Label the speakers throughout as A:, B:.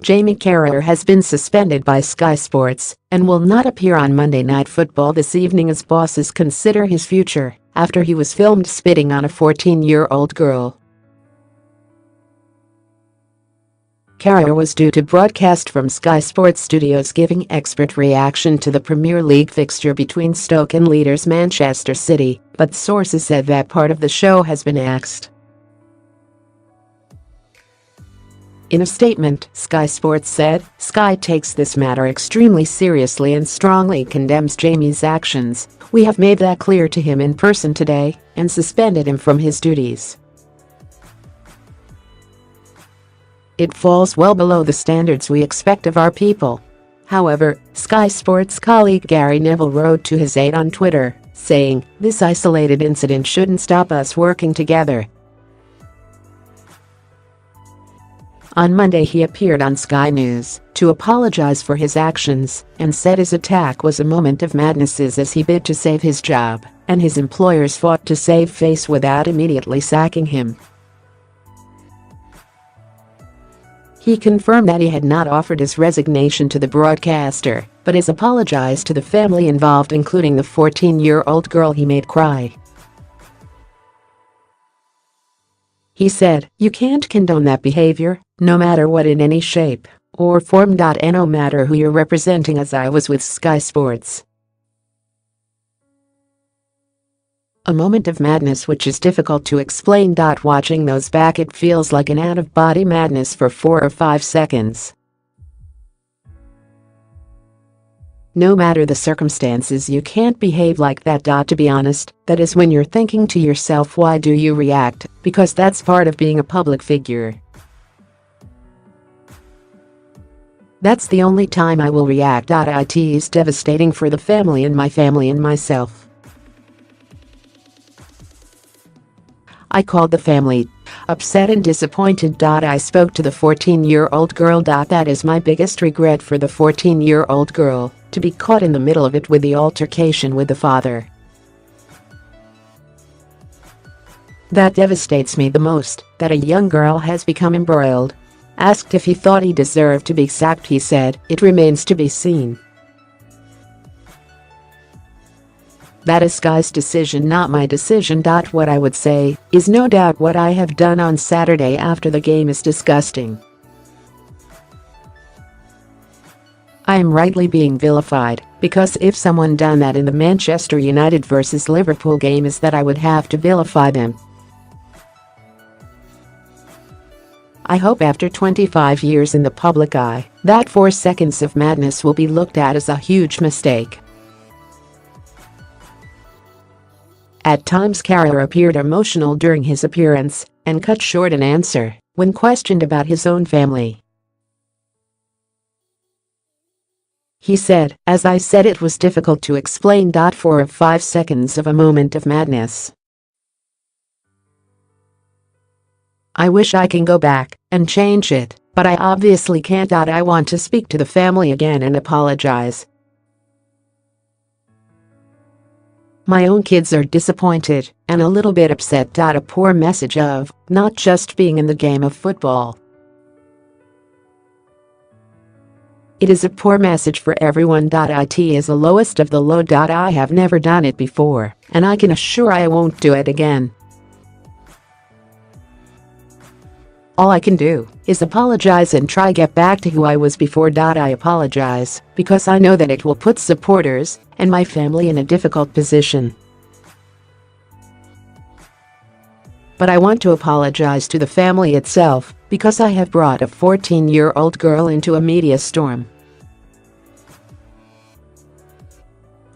A: Jamie Carragher has been suspended by Sky Sports and will not appear on Monday Night Football this evening as bosses consider his future after he was filmed spitting on a 14-year-old girl. Carragher was due to broadcast from Sky Sports Studios giving expert reaction to the Premier League fixture between Stoke and leaders Manchester City, but sources said that part of the show has been axed. In a statement, Sky Sports said, "Sky takes this matter extremely seriously and strongly condemns Jamie's actions. We have made that clear to him in person today and suspended him from his duties. It falls well below the standards we expect of our people." However, Sky Sports colleague Gary Neville wrote to his aide on Twitter, saying, "This isolated incident shouldn't stop us working together." On Monday he appeared on Sky News to apologize for his actions and said his attack was a moment of madness as he bid to save his job and his employers fought to save face without immediately sacking him. He confirmed that he had not offered his resignation to the broadcaster, but has apologized to the family involved, including the 14-year-old girl he made cry. He said, "You can't condone that behavior, no matter what, in any shape or form. No matter who you're representing, as I was with Sky Sports. A moment of madness which is difficult to explain. Watching those back, it feels like an out-of-body madness for 4 or 5 seconds. No matter the circumstances, you can't behave like that. To be honest, that is when you're thinking to yourself, why do you react? Because that's part of being a public figure. That's the only time I will react. It is devastating for the family and myself. I called the family upset and disappointed. I spoke to the 14-year-old girl. That is my biggest regret for the 14-year-old girl, to be caught in the middle of it with the altercation with the father. That devastates me the most, that a young girl has become embroiled." Asked if he thought he deserved to be sacked, he said, "It remains to be seen. That is Sky's decision, not my decision. What I would say is, no doubt what I have done on Saturday after the game is disgusting. I am rightly being vilified, because if someone done that in the Manchester United versus Liverpool game, is that I would have to vilify them. I hope after 25 years in the public eye, that 4 seconds of madness will be looked at as a huge mistake." At times Carragher appeared emotional during his appearance and cut short an answer when questioned about his own family. He said, "As I said, it was difficult to explain. 4 or 5 seconds of a moment of madness. I wish I can go back and change it, but I obviously can't. I want to speak to the family again and apologize. My own kids are disappointed and a little bit upset. A poor message of not just being in the game of football. It is a poor message for everyone. It is the lowest of the low. I have never done it before, and I can assure I won't do it again. All I can do is apologize and try get back to who I was before. I apologize because I know that it will put supporters and my family in a difficult position. But I want to apologize to the family itself because I have brought a 14-year-old girl into a media storm.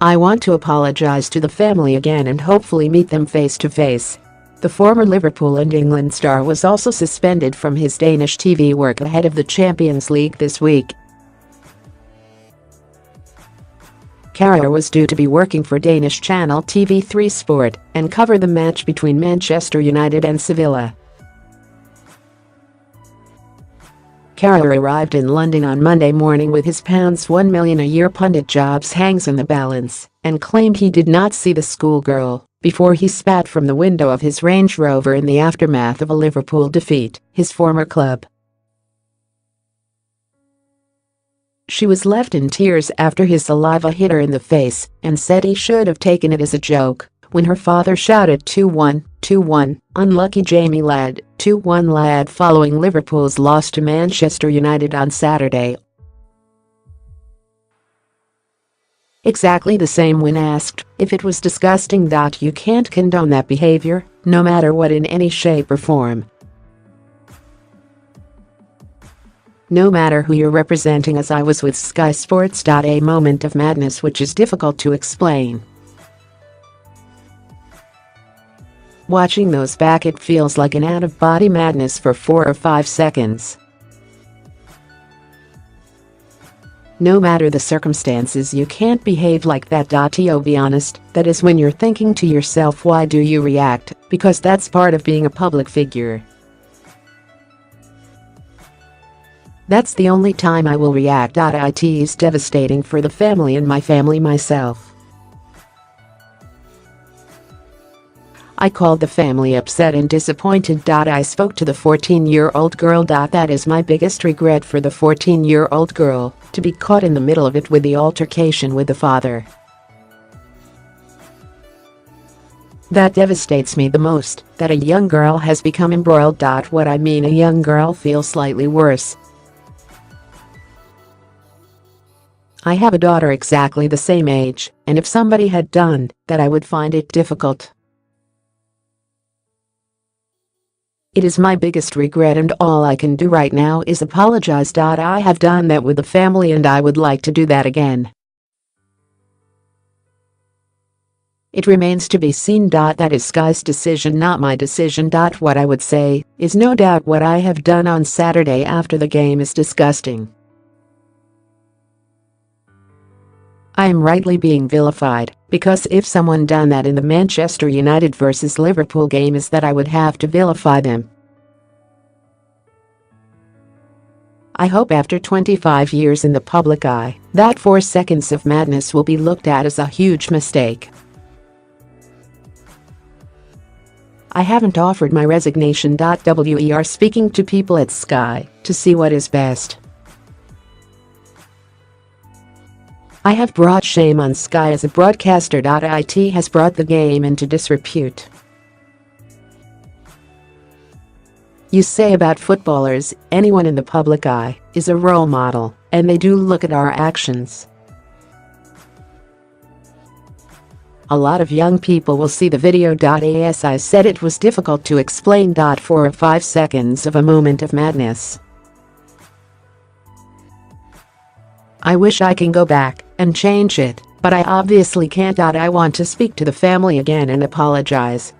A: I want to apologize to the family again and hopefully meet them face to face." The former Liverpool and England star was also suspended from his Danish TV work ahead of the Champions League this week. Carragher was due to be working for Danish channel TV3 Sport and cover the match between Manchester United and Sevilla. Carragher arrived in London on Monday morning with his £1 million a year pundit jobs hangs in the balance and claimed he did not see the schoolgirl before he spat from the window of his Range Rover in the aftermath of a Liverpool defeat his former club. She was left in tears after his saliva hit her in the face and said he should have taken it as a joke when her father shouted 2-1, 2-1, unlucky Jamie lad, 2-1 lad following Liverpool's loss to Manchester United on Saturday. Exactly the same when asked if it was disgusting. You can't condone that behavior, no matter what, in any shape or form. No matter who you're representing, as I was with Sky Sports. A moment of madness which is difficult to explain. Watching those back, it feels like an out-of-body madness for 4 or 5 seconds. No matter the circumstances, you can't behave like that. To be honest, that is when you're thinking to yourself, why do you react? Because that's part of being a public figure. That's the only time I will react. It is devastating for the family and my family myself. I called the family upset and disappointed. I spoke to the 14-year-old girl. That is my biggest regret for the 14-year-old girl, to be caught in the middle of it with the altercation with the father. That devastates me the most, that a young girl has become embroiled. What I mean, a young girl feels slightly worse. I have a daughter exactly the same age, and if somebody had done that, I would find it difficult. It is my biggest regret, and all I can do right now is apologize. I have done that with the family and I would like to do that again. It remains to be seen. That is Sky's decision, not my decision. What I would say is, no doubt what I have done on Saturday after the game is disgusting. I am rightly being vilified, because if someone done that in the Manchester United vs Liverpool game, is that I would have to vilify them. I hope after 25 years in the public eye, that 4 seconds of madness will be looked at as a huge mistake. I haven't offered my resignation. We are speaking to people at Sky to see what is best. I have brought shame on Sky as a broadcaster. It has brought the game into disrepute. You say about footballers, anyone in the public eye is a role model, and they do look at our actions. A lot of young people will see the video. As I said, it was difficult to explain. 4 or 5 seconds of a moment of madness. I wish I can go back and change it, but I obviously can't. I want to speak to the family again and apologize.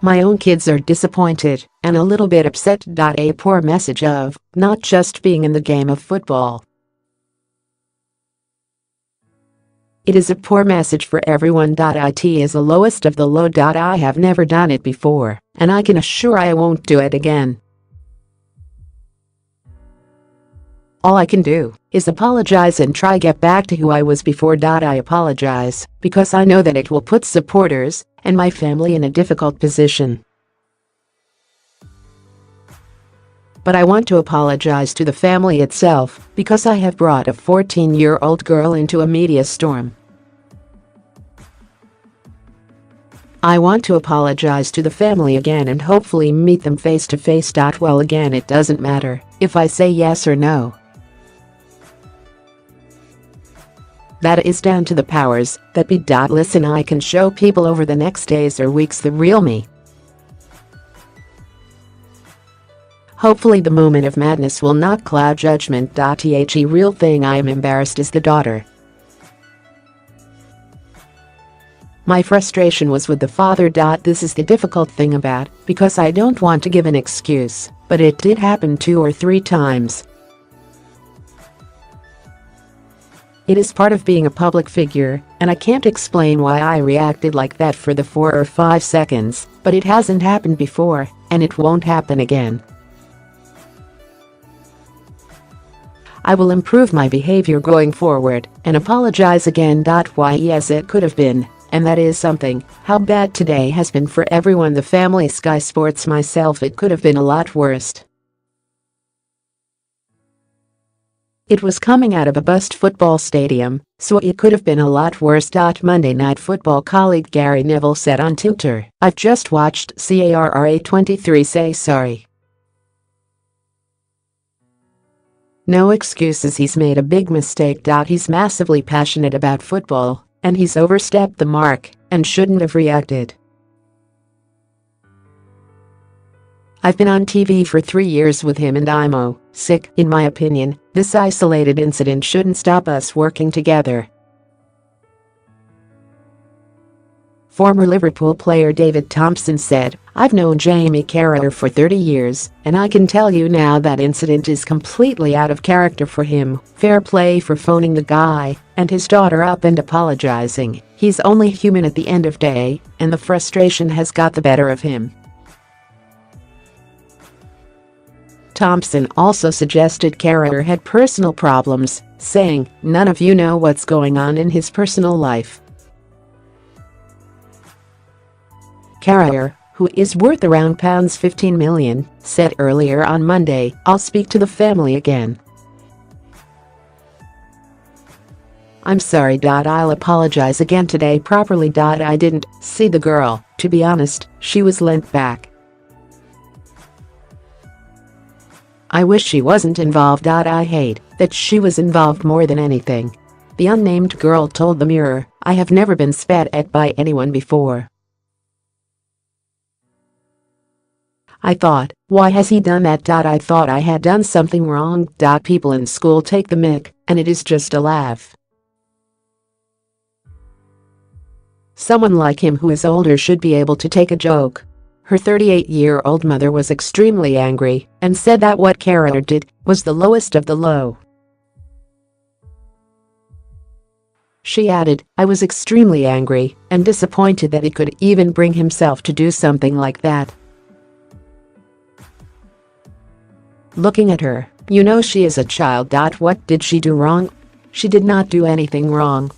A: My own kids are disappointed and a little bit upset. A poor message of not just being in the game of football. It is a poor message for everyone. It is the lowest of the low. I have never done it before, and I can assure I won't do it again. All I can do is apologize and try get back to who I was before. I apologize because I know that it will put supporters and my family in a difficult position. But I want to apologize to the family itself because I have brought a 14-year-old girl into a media storm. I want to apologize to the family again and hopefully meet them face to face. Well, again, it doesn't matter if I say yes or no. That is down to the powers that be. Listen, I can show people over the next days or weeks the real me. Hopefully the moment of madness will not cloud judgment. The real thing I am embarrassed is the daughter. My frustration was with the father. This is the difficult thing about, because I don't want to give an excuse, but it did happen 2 or 3 times. It is part of being a public figure, and I can't explain why I reacted like that for the 4 or 5 seconds, but it hasn't happened before, and it won't happen again. I will improve my behavior going forward and apologize again. Yes, it could have been, and that is something, how bad today has been for everyone, the family, Sky Sports, myself. It could have been a lot worse. It was coming out of a bust football stadium, so it could have been a lot worse. Monday Night Football colleague Gary Neville said on Twitter, "I've just watched Carragher 23 say sorry. No excuses, he's made a big mistake. He's massively passionate about football, and he's overstepped the mark and shouldn't have reacted. I've been on TV for 3 years with him and I'm sick. In my opinion, this isolated incident shouldn't stop us working together." Former Liverpool player David Thompson said, "I've known Jamie Carragher for 30 years, and I can tell you now that incident is completely out of character for him. Fair play for phoning the guy and his daughter up and apologizing. He's only human at the end of day, and the frustration has got the better of him." Thompson also suggested Carragher had personal problems, saying, "None of you know what's going on in his personal life." Carragher, who is worth around £15 million, said earlier on Monday, "I'll speak to the family again. I'm sorry. I'll apologize again today properly. I didn't see the girl, to be honest, she was lent back. I wish she wasn't involved. I hate that she was involved more than anything." The unnamed girl told the Mirror, "I have never been spat at by anyone before. I thought, why has he done that? I thought I had done something wrong. People in school take the mick, and it is just a laugh. Someone like him who is older should be able to take a joke." Her 38-year-old mother was extremely angry and said that what Carragher did was the lowest of the low. She added, "I was extremely angry and disappointed that he could even bring himself to do something like that. Looking at her, you know she is a child. What did she do wrong? She did not do anything wrong.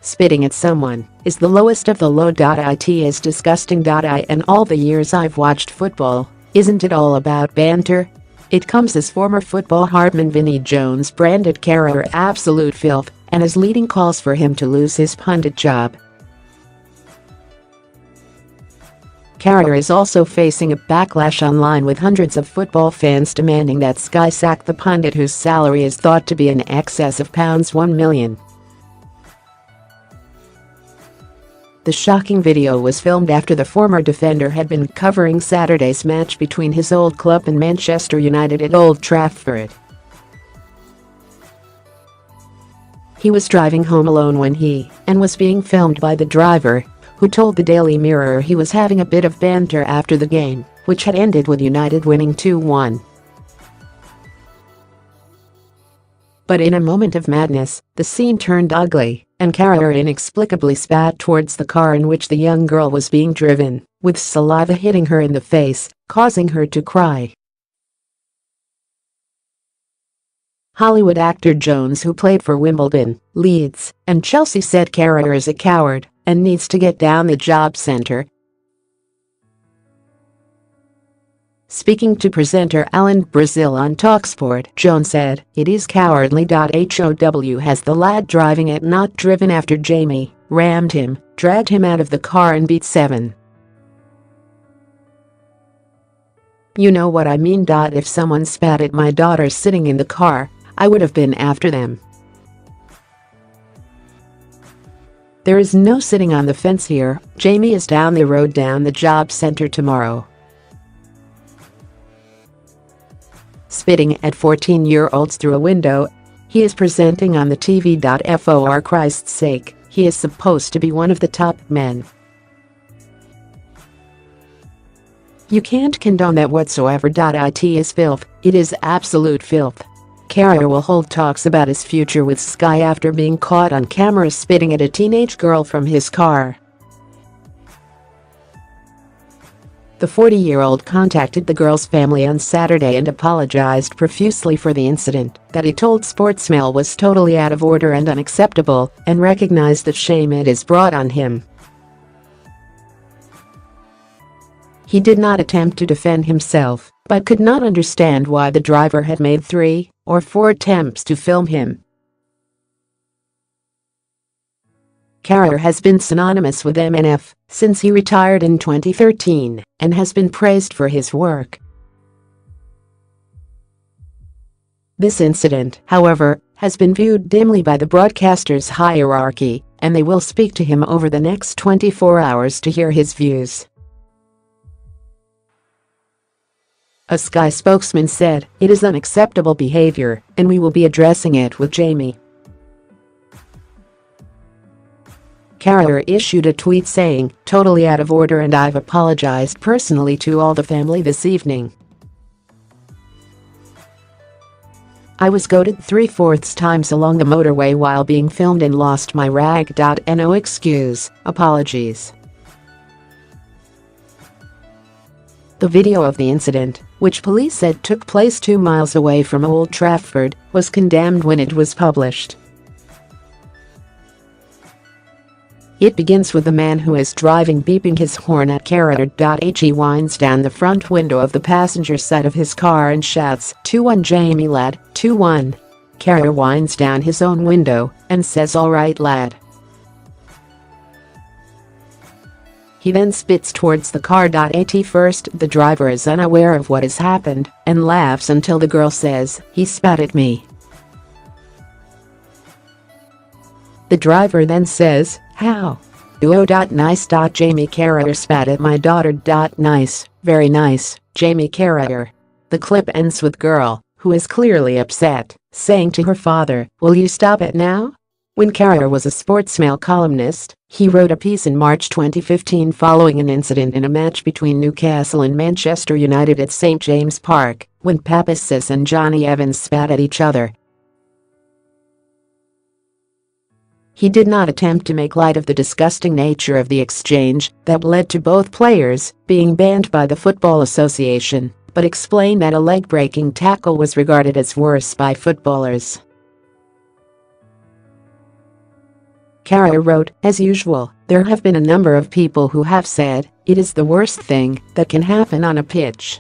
A: Spitting at someone is the lowest of the low. It is disgusting. In all the years I've watched football, isn't it all about banter?" It comes as former football heartman Vinnie Jones branded Carragher absolute filth and is leading calls for him to lose his pundit job. Carragher is also facing a backlash online, with hundreds of football fans demanding that Sky sack the pundit whose salary is thought to be in excess of £1 million. The shocking video was filmed after the former defender had been covering Saturday's match between his old club and Manchester United at Old Trafford. He was driving home alone when he was being filmed by the driver, who told the Daily Mirror he was having a bit of banter after the game, which had ended with United winning 2-1. But in a moment of madness, the scene turned ugly, and Carragher inexplicably spat towards the car in which the young girl was being driven, with saliva hitting her in the face, causing her to cry. Hollywood actor Jones, who played for Wimbledon, Leeds, and Chelsea, said Carragher is a coward and needs to get down the job centre. Speaking to presenter Alan Brazil on TalkSport, Jones said, "It is cowardly. How has the lad driving it not driven after Jamie rammed him, dragged him out of the car and beat 7. You know what I mean. If someone spat at my daughter sitting in the car, I would have been after them. There is no sitting on the fence here. Jamie is down the road, down the job centre tomorrow." Spitting at 14-year-olds through a window. He is presenting on the TV. For Christ's sake, he is supposed to be one of the top men. You can't condone that whatsoever. It is filth. It is absolute filth. Carragher will hold talks about his future with Sky after being caught on camera spitting at a teenage girl from his car. The 40-year-old contacted the girl's family on Saturday and apologized profusely for the incident that he told Sportsmail was totally out of order and unacceptable, and recognized the shame it has brought on him. He did not attempt to defend himself, but could not understand why the driver had made 3 or 4 attempts to film him. Carragher has been synonymous with MNF since he retired in 2013 and has been praised for his work. This incident, however, has been viewed dimly by the broadcaster's hierarchy, and they will speak to him over the next 24 hours to hear his views. A Sky spokesman said, "It is unacceptable behavior, and we will be addressing it with Jamie." Carragher issued a tweet saying, "Totally out of order, and I've apologized personally to all the family this evening. I was goaded 3/4 times along the motorway while being filmed and lost my rag. No excuse, apologies." The video of the incident, which police said took place 2 miles away from Old Trafford, was condemned when it was published. It begins with the man who is driving beeping his horn at Carragher. He winds down the front window of the passenger side of his car and shouts, "2-1 Jamie lad, 2-1. Carragher winds down his own window and says, "All right lad." He then spits towards the car. At first, the driver is unaware of what has happened and laughs until the girl says, "He spat at me." The driver then says, "How? Nice. Jamie Carragher spat at my daughter. Nice, very nice, Jamie Carragher." The clip ends with girl, who is clearly upset, saying to her father, "Will you stop it now?" When Carragher was a sportsmail columnist, he wrote a piece in March 2015 following an incident in a match between Newcastle and Manchester United at St James Park, when Papiss and Johnny Evans spat at each other. He did not attempt to make light of the disgusting nature of the exchange that led to both players being banned by the Football Association, but explained that a leg-breaking tackle was regarded as worse by footballers. Carragher wrote, "As usual, there have been a number of people who have said it is the worst thing that can happen on a pitch.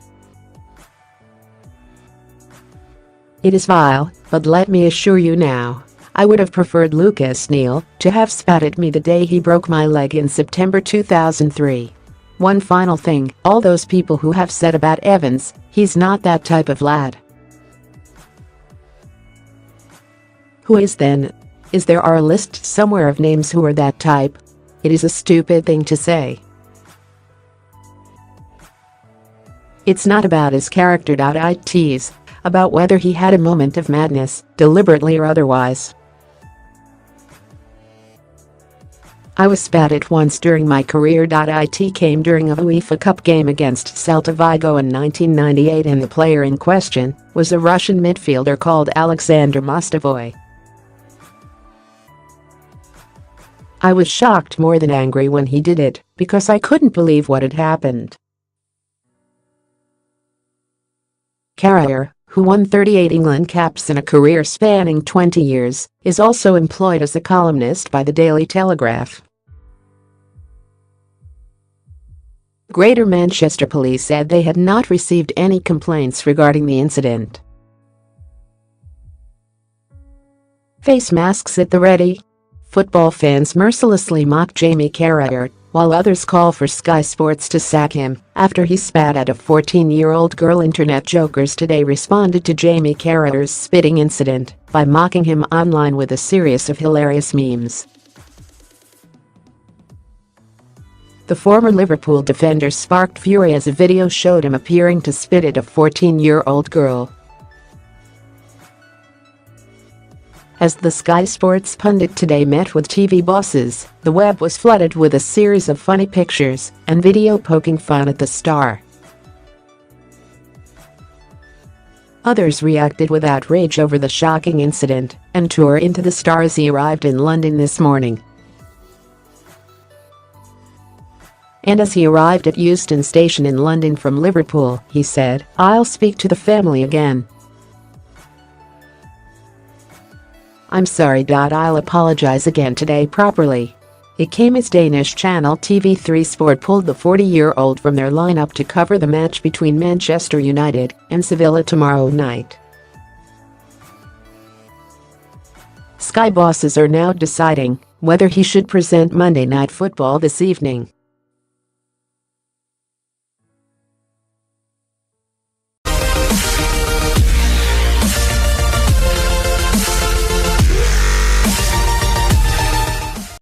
A: It is vile, but let me assure you now, I would have preferred Lucas Neal to have spat at me the day he broke my leg in September 2003. One final thing, all those people who have said about Evans, he's not that type of lad. Who is then? Is there a list somewhere of names who are that type? It is a stupid thing to say. It's not about his character. It's about whether he had a moment of madness, deliberately or otherwise. I was spat at once during my career. It came during a UEFA Cup game against Celta Vigo in 1998, and the player in question was a Russian midfielder called Alexander Mostovoy. I was shocked more than angry when he did it, because I couldn't believe what had happened." Carragher, who won 38 England caps in a career spanning 20 years, is also employed as a columnist by the Daily Telegraph. Greater Manchester Police said they had not received any complaints regarding the incident. Face masks at the ready. Football fans mercilessly mock Jamie Carragher, while others call for Sky Sports to sack him after he spat at a 14-year-old girl. Internet jokers today responded to Jamie Carragher's spitting incident by mocking him online with a series of hilarious memes. The former Liverpool defender sparked fury as a video showed him appearing to spit at a 14-year-old girl. As the Sky Sports pundit today met with TV bosses, the web was flooded with a series of funny pictures and video poking fun at the star. Others reacted with outrage over the shocking incident and tore into the star as he arrived in London this morning. And as he arrived at Euston Station in London from Liverpool, he said, "I'll speak to the family again. I'm sorry. I'll apologize again today properly. It came as Danish channel TV3 Sport pulled the 40-year-old from their lineup to cover the match between Manchester United and Sevilla tomorrow night. Sky bosses are now deciding whether he should present Monday Night Football this evening.